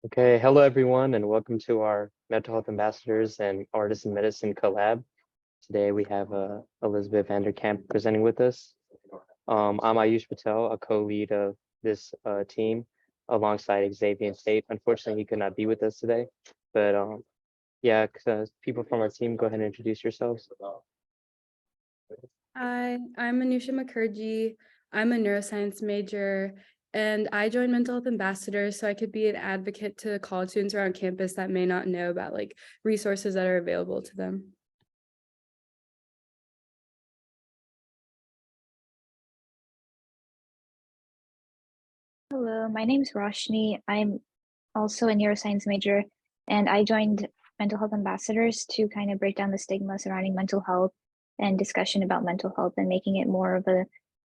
Okay, hello everyone, and welcome to our Mental Health Ambassadors and Artists in Medicine collab. Today we have Elizabeth Vanderkamp presenting with us. I'm Ayush Patel, a co-lead of this team alongside Xavier State. Unfortunately, he could not be with us today, but yeah, people from our team, go ahead and introduce yourselves. Hi, I'm Anusha Mukherjee. I'm a neuroscience major, and I joined Mental Health Ambassadors so I could be an advocate to college students around campus that may not know about resources that are available to them. Hello, my name is Roshni. I'm also a neuroscience major, and I joined Mental Health Ambassadors to kind of break down the stigma surrounding mental health and discussion about mental health and making it more of a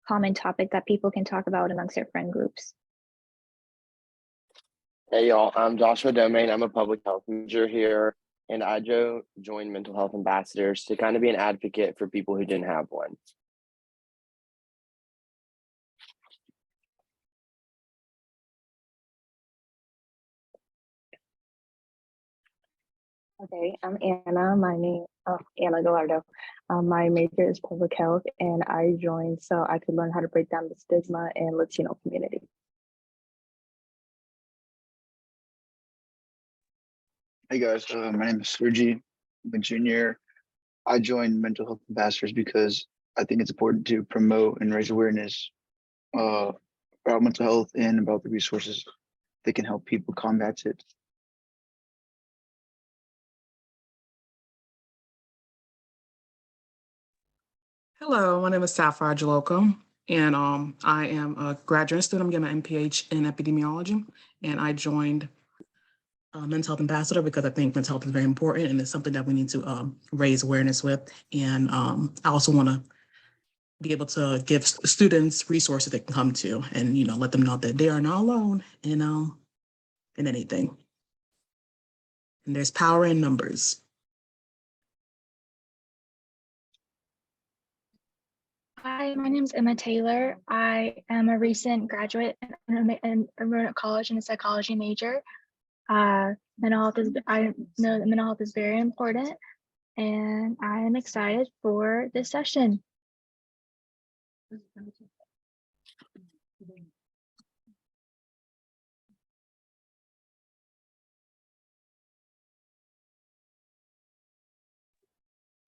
common topic that people can talk about amongst their friend groups. Hey y'all, I'm Joshua Domain. I'm a public health major here, and I joined Mental Health Ambassadors to kind of be an advocate for people who didn't have one. Okay, I'm Anna. Anna Gallardo. My major is public health, and I joined so I could learn how to break down the stigma in Latino community. Hey guys, my name is Sergi. I'm a junior. I joined Mental Health Ambassadors because I think it's important to promote and raise awareness about mental health and about the resources that can help people combat it. Hello, my name is Saffron Local, and I am a graduate student. I'm getting my MPH in epidemiology, and I joined Mental Health Ambassador because I think mental health is very important and it's something that we need to raise awareness with. And I also want to be able to give students resources they can come to, and let them know that they are not alone in anything. And there's power in numbers. Hi, my name is Emma Taylor. I am a recent graduate in college and a psychology major. I know that mental health is very important, and I am excited for this session.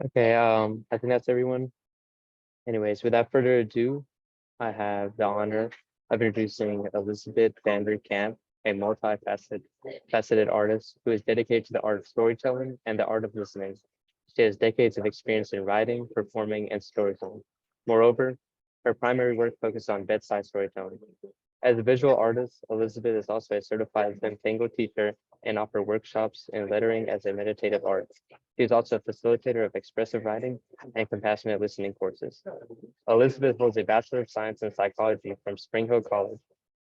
Okay, I think that's everyone. Anyways, without further ado, I have the honor of introducing Elizabeth Vanderkamp, a multifaceted artist who is dedicated to the art of storytelling and the art of listening. She has decades of experience in writing, performing, and storytelling. Moreover, her primary work focuses on bedside storytelling. As a visual artist, Elizabeth is also a certified Zentango teacher and offers workshops in lettering as a meditative art. She is also a facilitator of expressive writing and compassionate listening courses. Elizabeth holds a Bachelor of Science in Psychology from Spring Hill College.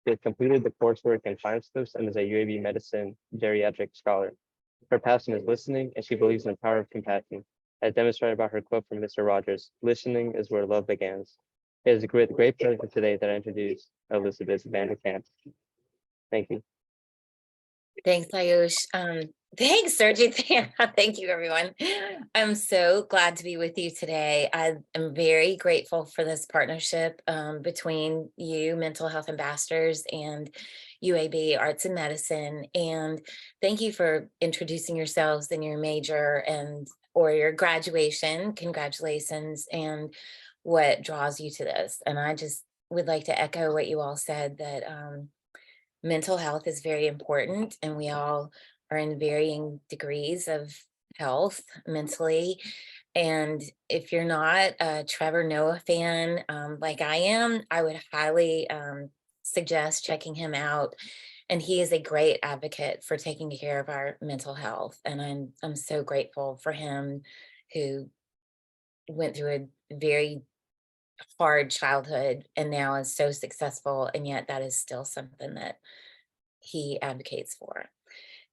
She has completed the coursework in time slips and is a UAB medicine geriatric scholar. Her passion is listening, and she believes in the power of compassion, as demonstrated by her quote from Mr. Rogers, "Listening is where love begins." It is a great pleasure today that I introduce Elizabeth Vanderkamp. Thank you. Thanks, Ayush. Thanks, Sergi. Thank you, everyone. I'm so glad to be with you today. I am very grateful for this partnership between you, Mental Health Ambassadors, and UAB Arts and Medicine. And thank you for introducing yourselves in your major or your graduation. Congratulations, and what draws you to this. And I just would like to echo what you all said, that mental health is very important, and we all are in varying degrees of health mentally. And if you're not a Trevor Noah fan like I am, I would highly suggest checking him out. And he is a great advocate for taking care of our mental health. And I'm so grateful for him, who went through a very hard childhood and now is so successful, and yet that is still something that he advocates for,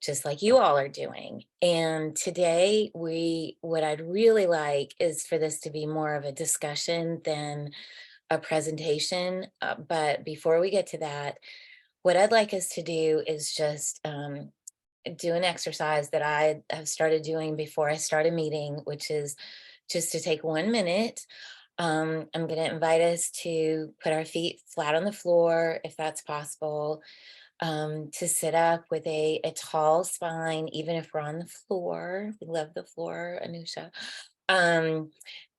just like you all are doing. And today what I'd really like is for this to be more of a discussion than a presentation. But before we get to that, what I'd like us to do is just do an exercise that I have started doing before I start a meeting, which is just to take 1 minute. I'm going to invite us to put our feet flat on the floor, if that's possible, to sit up with a tall spine, even if we're on the floor. We love the floor, Anusha.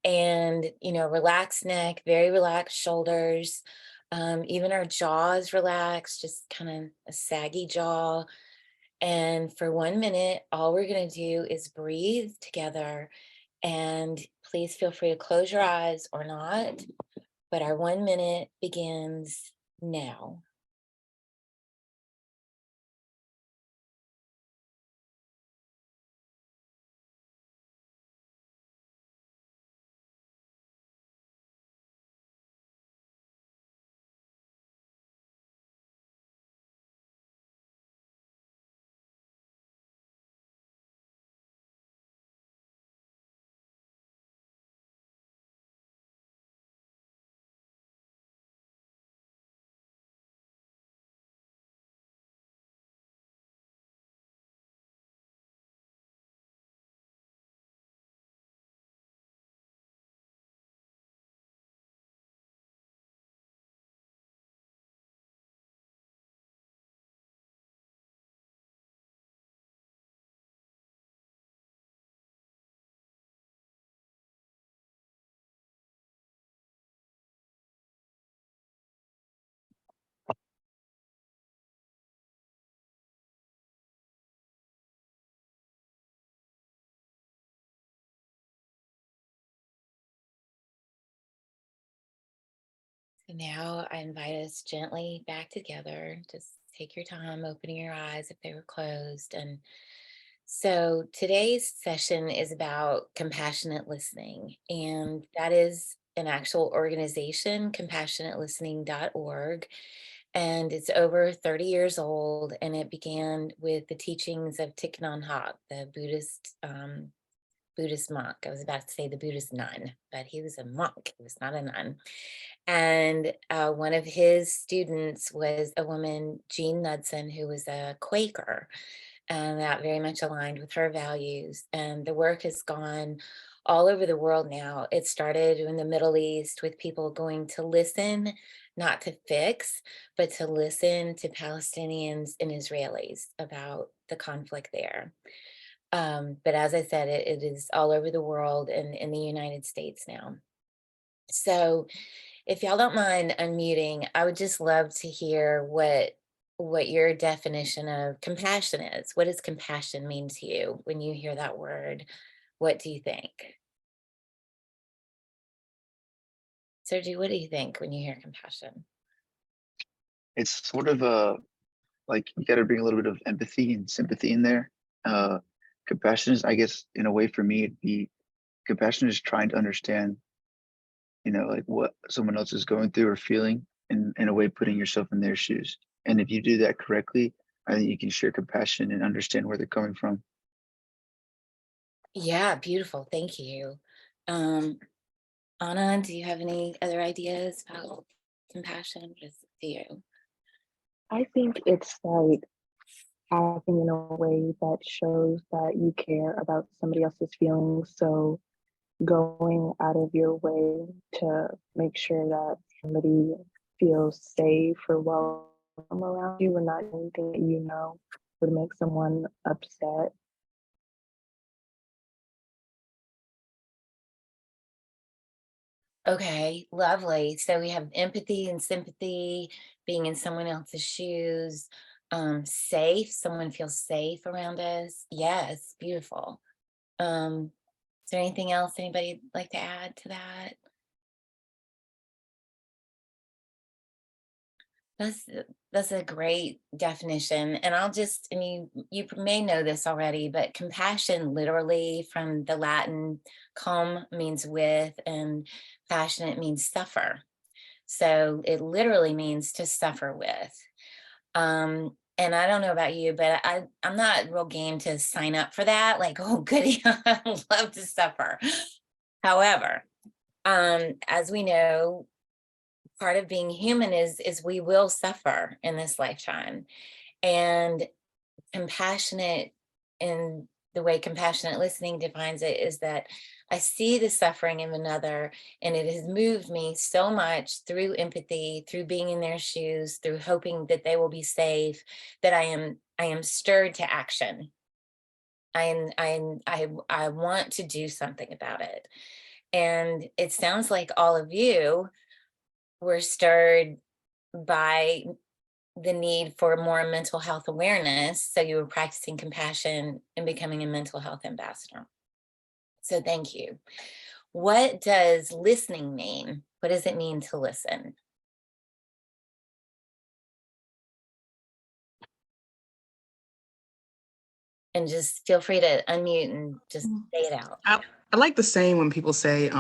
And, you know, relaxed neck, very relaxed shoulders, even our jaws relaxed, just kind of a saggy jaw. And for 1 minute, all we're going to do is breathe together. And please feel free to close your eyes or not. But our 1 minute begins now. So now I invite us gently back together. Just take your time opening your eyes if they were closed. And so today's session is about compassionate listening, and that is an actual organization, compassionatelistening.org. And it's over 30 years old, and it began with the teachings of Thich Nhat Hanh, the Buddhist monk. I was about to say the Buddhist nun, but he was a monk. He was not a nun. And one of his students was a woman, Jean Knudsen, who was a Quaker, and that very much aligned with her values. And the work has gone all over the world now. It started in the Middle East with people going to listen, not to fix, but to listen to Palestinians and Israelis about the conflict there. But as I said, it is all over the world and in the United States now. So if y'all don't mind unmuting, I would just love to hear what your definition of compassion is. What does compassion mean to you when you hear that word? What do you think? Sergi, what do you think when you hear compassion? It's sort of like you got to bring a little bit of empathy and sympathy in there. Compassion is, I guess, in a way for me, it'd be compassion is trying to understand, like what someone else is going through or feeling, and in a way putting yourself in their shoes. And if you do that correctly, I think you can share compassion and understand where they're coming from. Yeah, beautiful. Thank you. Anna, do you have any other ideas about compassion? What is it to you? I think it's like acting in a way that shows that you care about somebody else's feelings. So going out of your way to make sure that somebody feels safe or welcome around you, and not anything that would make someone upset. Okay, lovely. So we have empathy and sympathy, being in someone else's shoes, safe, someone feels safe around us. Yes, beautiful. Is there anything else anybody like to add to that? That's a great definition. And you may know this already, but compassion literally from the Latin cum means with, and passionate means suffer. So it literally means to suffer with. And I don't know about you, but I'm not real game to sign up for that. Like, oh, goody, I love to suffer. However, as we know, part of being human is we will suffer in this lifetime. And compassionate, in the way compassionate listening defines it, is that I see the suffering of another, and it has moved me so much through empathy, through being in their shoes, through hoping that they will be safe, that I am stirred to action. I want to do something about it. And it sounds like all of you were stirred by the need for more mental health awareness. So you were practicing compassion and becoming a mental health ambassador. So thank you. What does listening mean? What does it mean to listen? And just feel free to unmute and just say it out. I like the saying when people say,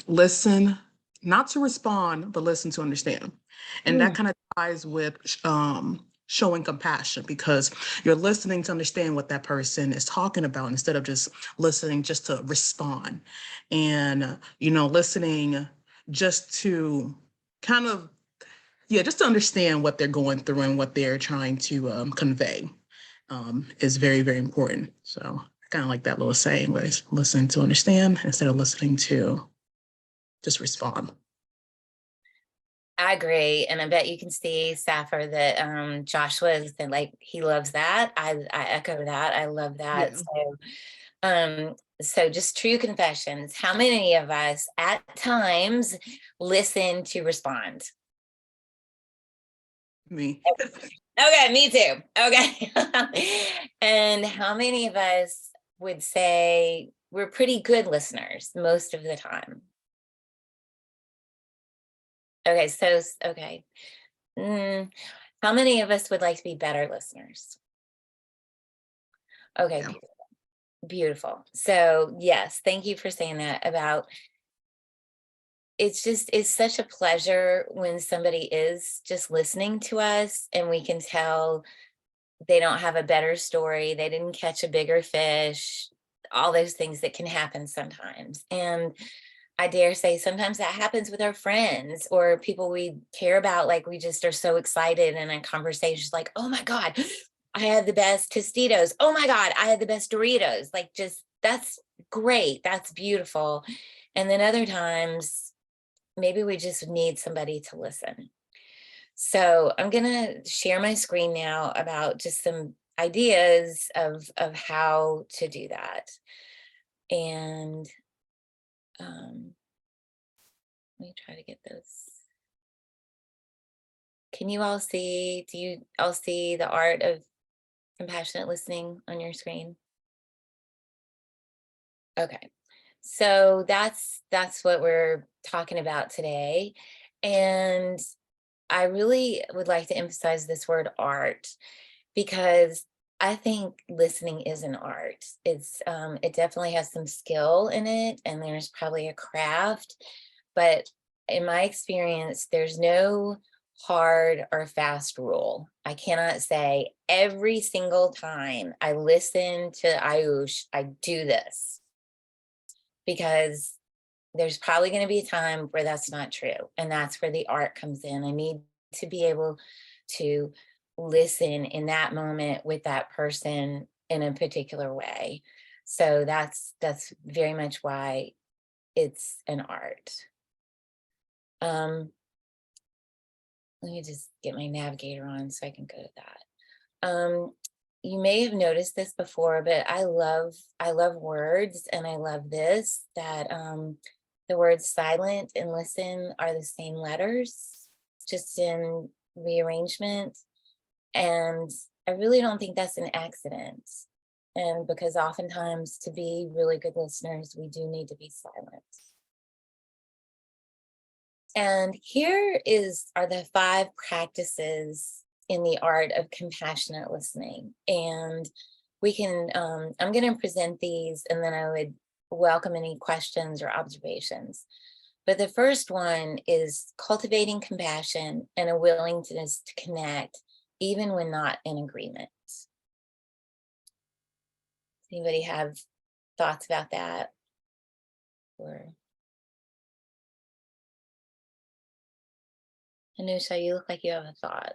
listen, not to respond, but listen to understand. And that kind of ties with showing compassion, because you're listening to understand what that person is talking about instead of just listening just to respond. And, listening just to kind of, just to understand what they're going through and what they're trying to convey is very, very important. So I kind of like that little saying where it's listening to understand instead of listening to just respond. I agree. And I bet you can see, Saffron, that Joshua is like, he loves that. I echo that. I love that. Yeah. So just true confessions. How many of us at times listen to respond? Me. Okay, me too. Okay. And how many of us would say we're pretty good listeners most of the time? Okay, so, okay. How many of us would like to be better listeners? Okay, Yeah. beautiful. So yes, thank you for saying that about, it's such a pleasure when somebody is just listening to us and we can tell they don't have a better story, they didn't catch a bigger fish, all those things that can happen sometimes. And I dare say sometimes that happens with our friends or people we care about. Like we just are so excited in a conversation, like, oh my God, I had the best Tostitos. Oh my God, I had the best Doritos. Like, just, that's great. That's beautiful. And then other times, maybe we just need somebody to listen. So I'm going to share my screen now about just some ideas of how to do that. And let me try to get this. Can you all see, do you all see the art of compassionate listening on your screen? Okay, so that's what we're talking about today. And I really would like to emphasize this word art, because I think listening is an art. It's it definitely has some skill in it, and there's probably a craft, but in my experience, there's no hard or fast rule. I cannot say every single time I listen to Ayush, I do this, because there's probably going to be a time where that's not true. And that's where the art comes in. I need to be able to listen in that moment with that person in a particular way. So that's very much why it's an art. Let me just get my navigator on so I can go to that. You may have noticed this before, but I love words, and I love this, that the words silent and listen are the same letters, just in rearrangement. And I really don't think that's an accident. And because oftentimes to be really good listeners, we do need to be silent. And here are the 5 practices in the art of compassionate listening. And we can, I'm going to present these, and then I would welcome any questions or observations. But the first one is cultivating compassion and a willingness to connect, even when not in agreement. Does anybody have thoughts about that? Or Anusha, you look like you have a thought.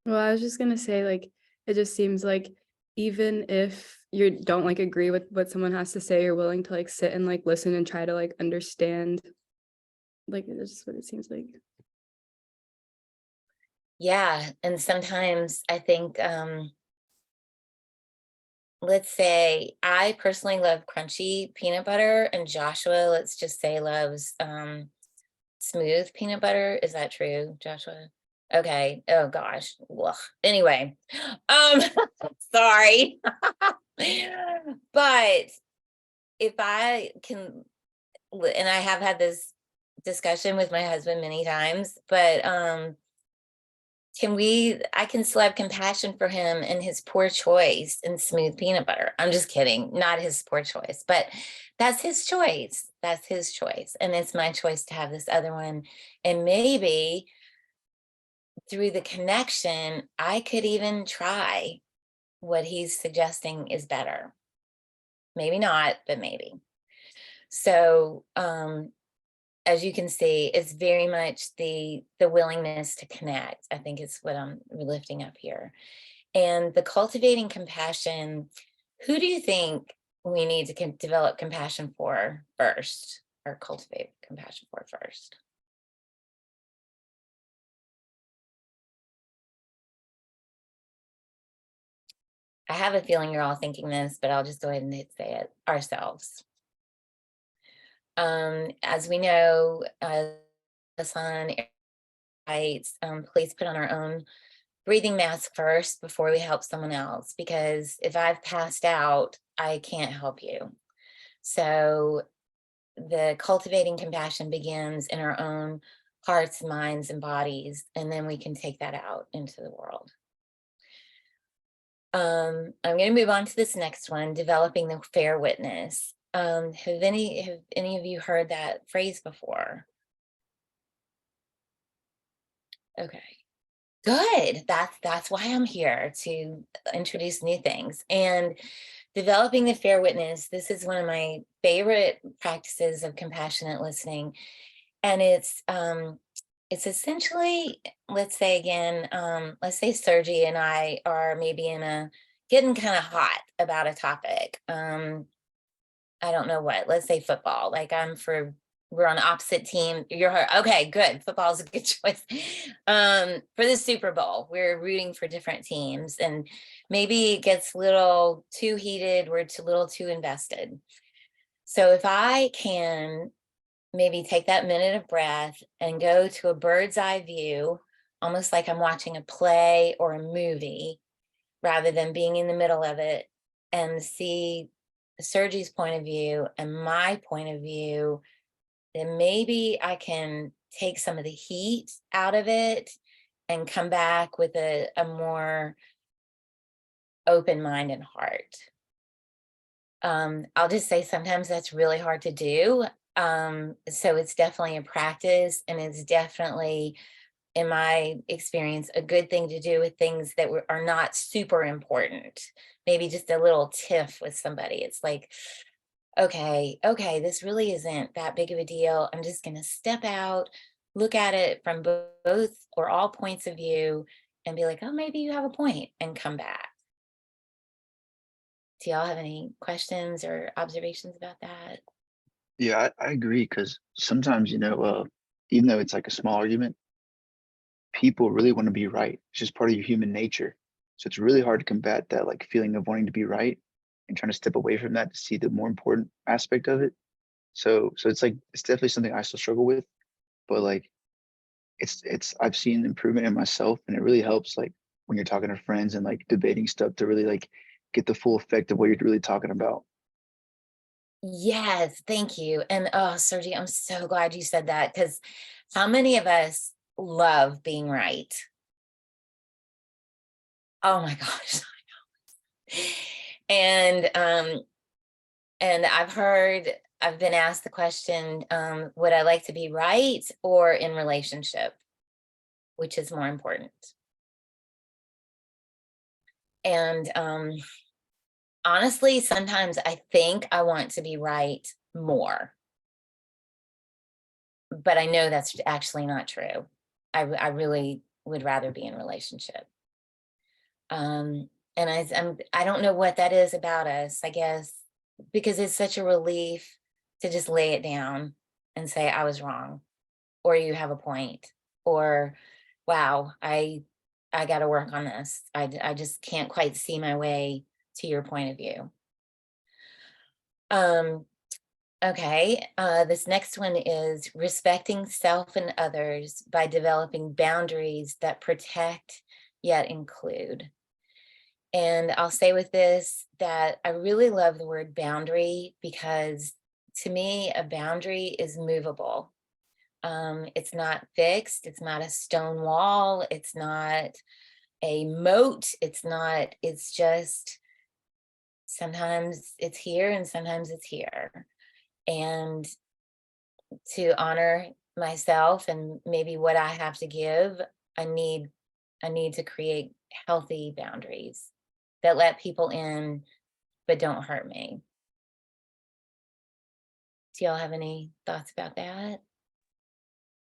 Well, I was just gonna say, like, it just seems like even if you don't like agree with what someone has to say, you're willing to like sit and like listen and try to like understand. Like, that's just what it seems like. Yeah, and sometimes I think, let's say I personally love crunchy peanut butter, and Joshua, let's just say, loves smooth peanut butter. Is that true, Joshua? Okay. Oh gosh. Ugh. Anyway, sorry. But if I can, and I have had this discussion with my husband many times, but I can still have compassion for him and his poor choice in smooth peanut butter. I'm just kidding, not his poor choice, but that's his choice. That's his choice. And it's my choice to have this other one. And maybe through the connection, I could even try what he's suggesting is better. Maybe not, but maybe. So, as you can see, it's very much the willingness to connect. I think is what I'm lifting up here. And the cultivating compassion, who do you think we need to develop compassion for first, or cultivate compassion for first? I have a feeling you're all thinking this, but I'll just go ahead and say it ourselves. As we know, the sun, lights, please put on our own breathing mask first before we help someone else, because if I've passed out, I can't help you. So the cultivating compassion begins in our own hearts, minds, and bodies, and then we can take that out into the world. I'm going to move on to this next one, developing the fair witness. Have any of you heard that phrase before? Okay. Good. That's why I'm here, to introduce new things. And developing the fair witness, this is one of my favorite practices of compassionate listening. And it's essentially, let's say again, let's say Sergi and I are maybe getting kind of hot about a topic. I don't know what, let's say football, like we're on opposite team. Okay, good. Football is a good choice. For the Super Bowl, we're rooting for different teams, and maybe it gets a little too heated. We're a little too invested. So if I can maybe take that minute of breath and go to a bird's eye view, almost like I'm watching a play or a movie, rather than being in the middle of it, and see Sergi's point of view and my point of view, then maybe I can take some of the heat out of it and come back with a more open mind and heart. I'll just say sometimes that's really hard to do. So it's definitely a practice, and it's definitely, in my experience, a good thing to do with things that are not super important. Maybe just a little tiff with somebody. It's like, okay, this really isn't that big of a deal. I'm just going to step out, look at it from both or all points of view, and be like, oh, maybe you have a point, and come back. Do y'all have any questions or observations about that? Yeah, I agree, because sometimes, even though it's like a small argument, people really want to be right. It's just part of your human nature. So it's really hard to combat that like feeling of wanting to be right and trying to step away from that to see the more important aspect of it. So it's like it's definitely something I still struggle with, but like it's I've seen improvement in myself, and it really helps like when you're talking to friends and like debating stuff to really like get the full effect of what you're really talking about. Yes, thank you. And oh, Sergi, I'm so glad you said that, because how many of us love being right? Oh my gosh. And I've been asked the question, would I like to be right or in relationship? Which is more important? And honestly, sometimes I think I want to be right more. but I know that's actually not true. I really would rather be in a relationship. And I don't know what that is about us, I guess, because it's such a relief to just lay it down and say, I was wrong, or you have a point, or wow, I got to work on this. I just can't quite see my way to your point of view. Okay, this next one is respecting self and others by developing boundaries that protect yet include. And I'll say with this that I really love the word boundary, because to me, a boundary is movable. It's not fixed. It's not a stone wall. It's not a moat. It's just sometimes it's here and sometimes it's here. And to honor myself and maybe what I have to give, I need to create healthy boundaries that let people in but don't hurt me. Do y'all have any thoughts about that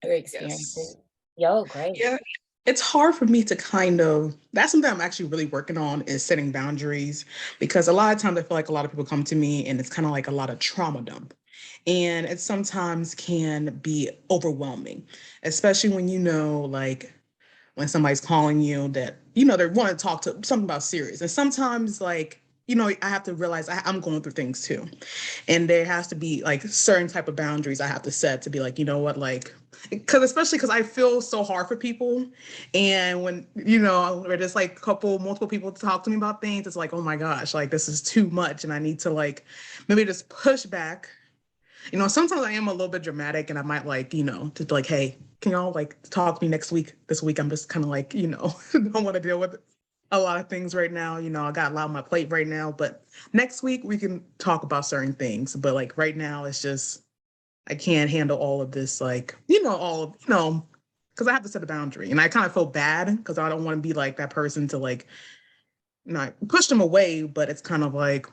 or experiences? Yo, great. Yeah, it's hard for me to that's something I'm actually really working on, is setting boundaries, because a lot of times I feel like a lot of people come to me and it's kind of like a lot of trauma dump. And it sometimes can be overwhelming, especially when like when somebody's calling you that, they want to talk to something about serious. And sometimes like, I have to realize I'm going through things too. And there has to be like certain type of boundaries I have to set to be like, you know what, like, especially because I feel so hard for people. And when, where there's like multiple people talk to me about things, it's like, oh my gosh, like this is too much. And I need to like, maybe just push back. Sometimes I am a little bit dramatic and I might like, just like, hey, can y'all like talk to me next week? This week, I'm just kind of like, don't want to deal with a lot of things right now. I got a lot on my plate right now, but next week we can talk about certain things. But like right now, it's just, I can't handle all of this, like, because I have to set a boundary. And I kind of feel bad because I don't want to be like that person to like, not push them away, but it's kind of like,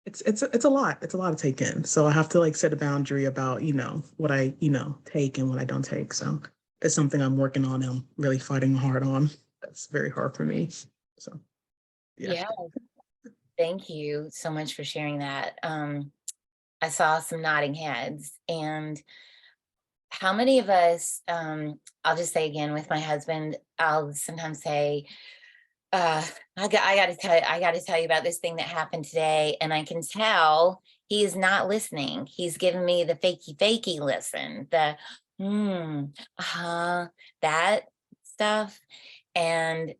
it's a lot. It's a lot to take in. So I have to like set a boundary about, what I, take and what I don't take. So it's something I'm working on. I'm really fighting hard on. That's very hard for me. So Yeah. Thank you so much for sharing that. I saw some nodding heads. And how many of us, I'll just say again, with my husband, I'll sometimes say, I got to tell you about this thing that happened today. And I can tell he is not listening. He's giving me the fakey listen, the, that stuff. And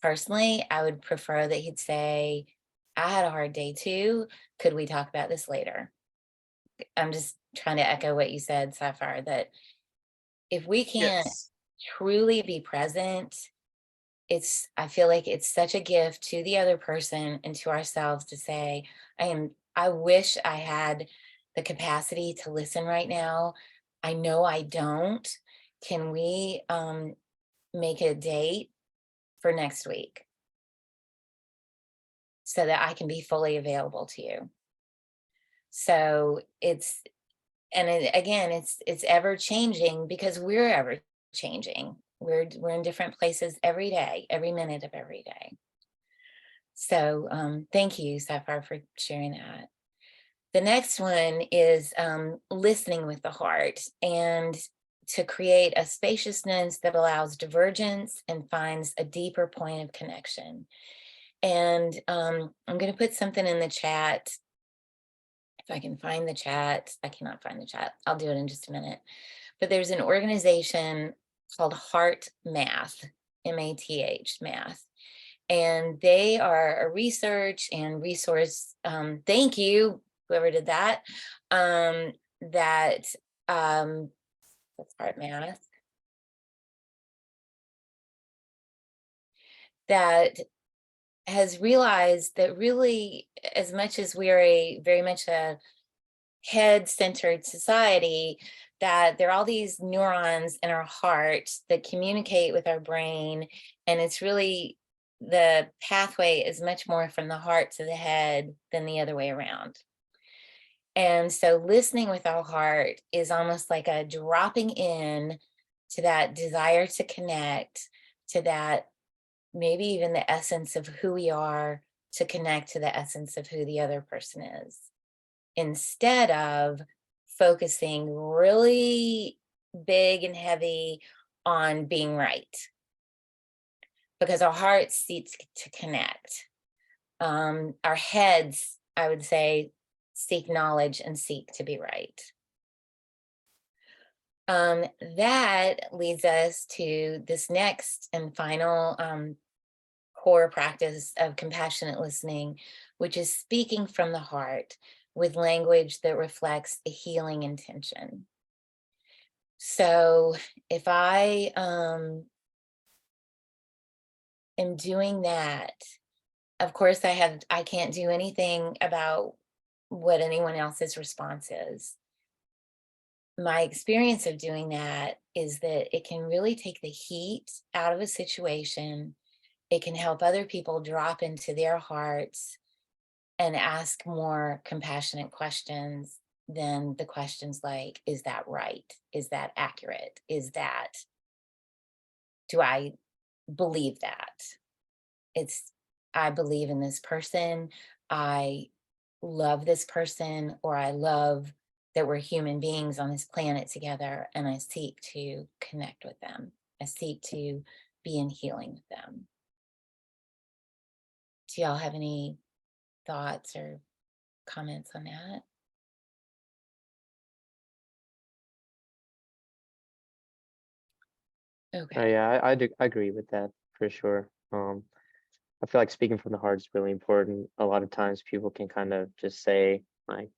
personally, I would prefer that he'd say, I had a hard day too. Could we talk about this later? I'm just trying to echo what you said, Sapphire, that if we can't truly be present, I feel like it's such a gift to the other person and to ourselves to say, I wish I had the capacity to listen right now. I know I don't. Can we make a date for next week so that I can be fully available to you? So it's ever changing because we're ever changing. We're in different places every day, every minute of every day. So thank you, Sapphire, for sharing that. The next one is listening with the heart, and to create a spaciousness that allows divergence and finds a deeper point of connection. And I'm going to put something in the chat. If I can find the chat, I cannot find the chat. I'll do it in just a minute. But there's an organization called Heart Math, MATH, Math. And they are a research and resource, thank you, whoever did that, that's Heart Math, that has realized that really, as much as we're very much a head-centered society, that there are all these neurons in our heart that communicate with our brain, and it's really, the pathway is much more from the heart to the head than the other way around. And so listening with our heart is almost like a dropping in to that desire to connect, to that maybe even the essence of who we are, to connect to the essence of who the other person is, instead of focusing really big and heavy on being right. Because our hearts seek to connect. Our heads, I would say, seek knowledge and seek to be right. That leads us to this next and final core practice of compassionate listening, which is speaking from the heart with language that reflects a healing intention. So if I am doing that, of course I can't do anything about what anyone else's response is. My experience of doing that is that it can really take the heat out of a situation. It can help other people drop into their hearts and ask more compassionate questions than the questions like, is that right? Is that accurate? Do I believe that? It's, I believe in this person. I love this person, or I love that we're human beings on this planet together, and I seek to connect with them. I seek to be in healing with them. Do y'all have any thoughts or comments on that? Okay. Yeah, I agree with that for sure. I feel like speaking from the heart is really important. A lot of times people can kind of just say like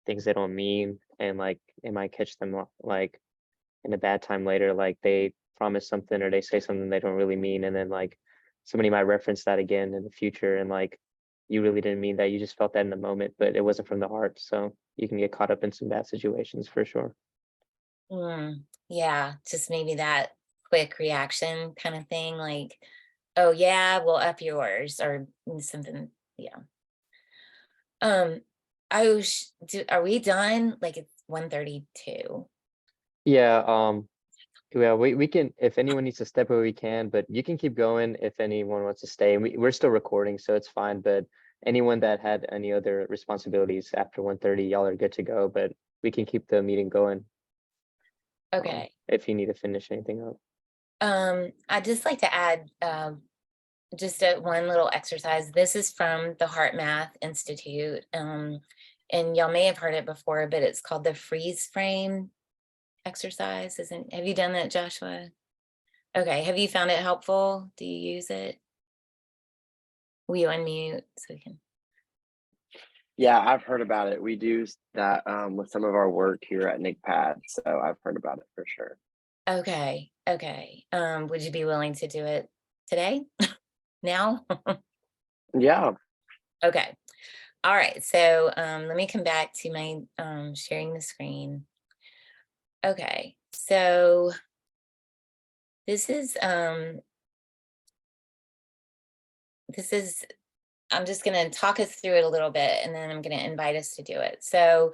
things they don't mean, and like it might catch them like in a bad time later, like they promise something or they say something they don't really mean, and then like somebody might reference that again in the future, and like you really didn't mean that, you just felt that in the moment, but it wasn't from the heart, so you can get caught up in some bad situations for sure. Yeah, just maybe that quick reaction kind of thing, like, oh yeah, well, up yours, or something. Yeah. Are we done? Like, it's 1:32. Yeah, yeah, we can, if anyone needs to step away, we can, but you can keep going if anyone wants to stay. And we're still recording, so it's fine. But anyone that had any other responsibilities after 1:30, y'all are good to go. But we can keep the meeting going Okay. if you need to finish anything up. I'd just like to add just one little exercise. This is from the Heart Math Institute. And y'all may have heard it before, but it's called the freeze frame exercise. Have you done that, Joshua? Okay, have you found it helpful? Do you use it? Will you unmute so we can? Yeah, I've heard about it. We do that with some of our work here at NICPAD, so I've heard about it for sure. Okay. Would you be willing to do it today? Now? Yeah. Okay. All right. So let me come back to my sharing the screen. Okay. So this is I'm just going to talk us through it a little bit, and then I'm going to invite us to do it. So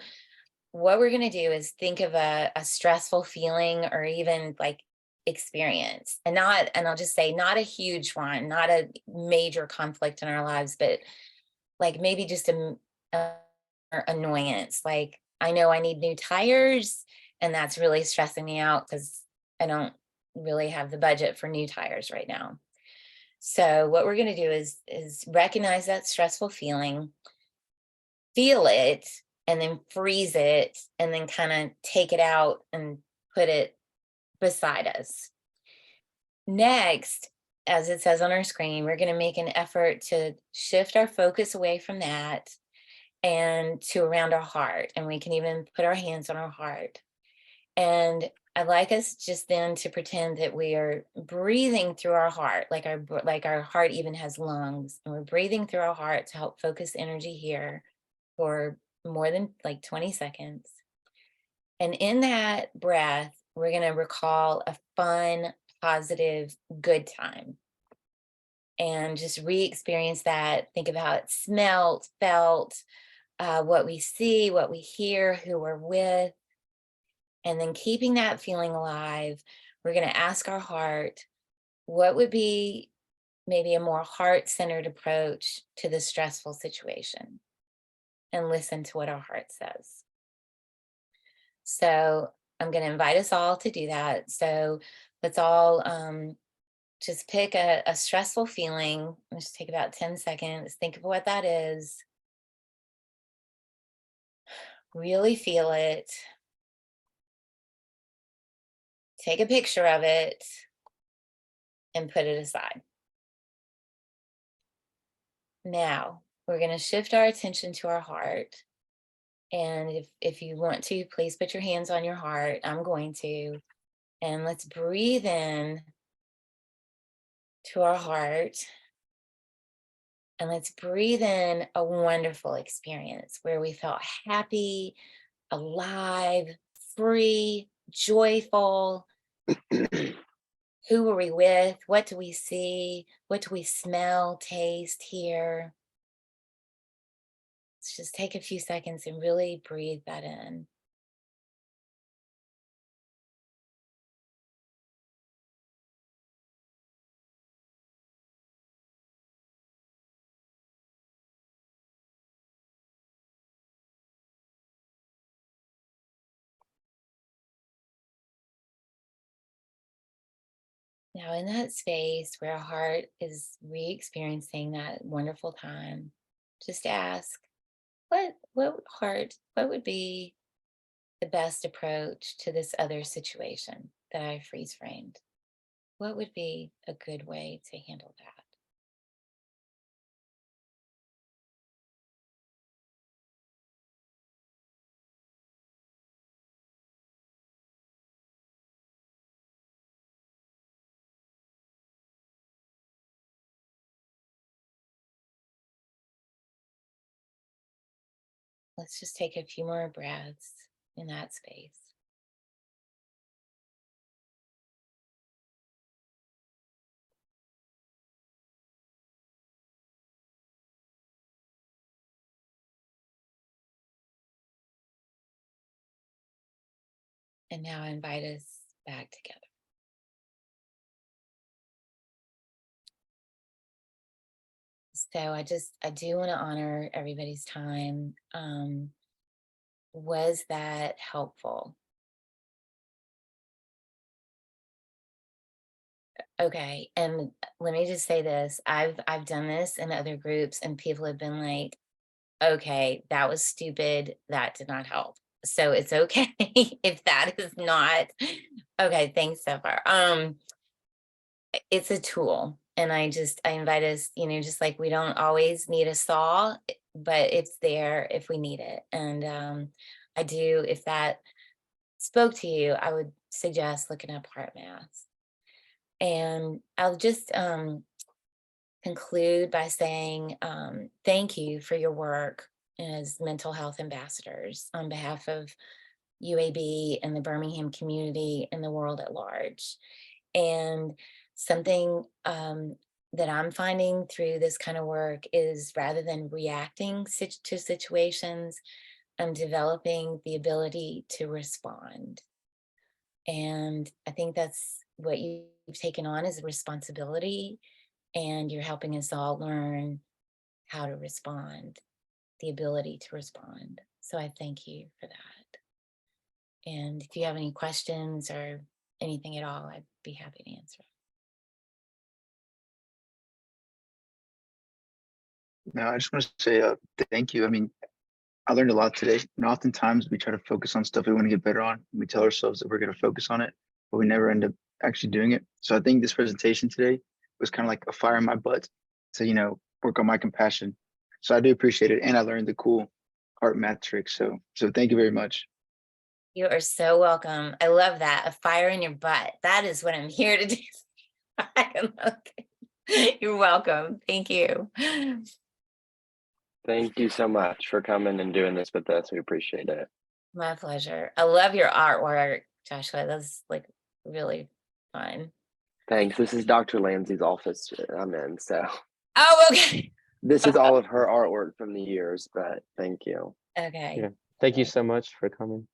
what we're going to do is think of a stressful feeling or even like experience, and I'll just say not a huge one, not a major conflict in our lives, but like maybe just a annoyance. Like, I know I need new tires, and that's really stressing me out because I don't really have the budget for new tires right now. So what we're going to do is recognize that stressful feeling, feel it, and then freeze it, and then kind of take it out and put it beside us. Next, as it says on our screen, we're going to make an effort to shift our focus away from that and to around our heart. And we can even put our hands on our heart. And I'd like us just then to pretend that we are breathing through our heart, like our heart even has lungs, and we're breathing through our heart to help focus energy here for more than like 20 seconds. And in that breath, we're going to recall a fun, positive, good time. And just re-experience that. Think of how it smelled, felt, what we see, what we hear, who we're with, and then keeping that feeling alive, we're going to ask our heart, what would be maybe a more heart-centered approach to this stressful situation, and listen to what our heart says. So I'm going to invite us all to do that. So let's all just pick a stressful feeling. Let's take about 10 seconds. Think of what that is. Really feel it. Take a picture of it and put it aside. Now, we're going to shift our attention to our heart. And if you want to, please put your hands on your heart. I'm going to. And let's breathe in to our heart. And let's breathe in a wonderful experience where we felt happy, alive, free, joyful. Who were we with? What do we see? What do we smell, taste, hear? Let's just take a few seconds and really breathe that in. Now, in that space where our heart is re-experiencing that wonderful time, just ask, what would be the best approach to this other situation that I freeze framed? What would be a good way to handle that? Let's just take a few more breaths in that space. And now I invite us back together. So I do want to honor everybody's time. Was that helpful? Okay, and let me just say this. I've done this in other groups and people have been like, okay, that was stupid. That did not help. So it's okay if that is not okay. Thanks so far. It's a tool. And I invite us, just like we don't always need a saw, but it's there if we need it. And I do, if that spoke to you, I would suggest looking up heart math. And I'll just conclude by saying thank you for your work as mental health ambassadors on behalf of UAB and the Birmingham community and the world at large. And something that I'm finding through this kind of work is rather than reacting to situations, I'm developing the ability to respond. And I think that's what you've taken on as a responsibility, and you're helping us all learn how to respond, the ability to respond. So I thank you for that. And if you have any questions or anything at all, I'd be happy to answer. No, I just want to say thank you. I mean, I learned a lot today. And oftentimes we try to focus on stuff we want to get better on. We tell ourselves that we're going to focus on it, but we never end up actually doing it. So I think this presentation today was kind of like a fire in my butt to, work on my compassion. So I do appreciate it. And I learned the cool heart math trick. So thank you very much. You are so welcome. I love that. A fire in your butt. That is what I'm here to do. You're welcome. Thank you. Thank you so much for coming and doing this with us. We appreciate it. My pleasure. I love your artwork, Joshua. That's like really fun. Thanks. This is Dr. Lansley's office I'm in. So. Oh, okay. This is all of her artwork from the years, but thank you. Okay. Yeah. Thank you so much for coming.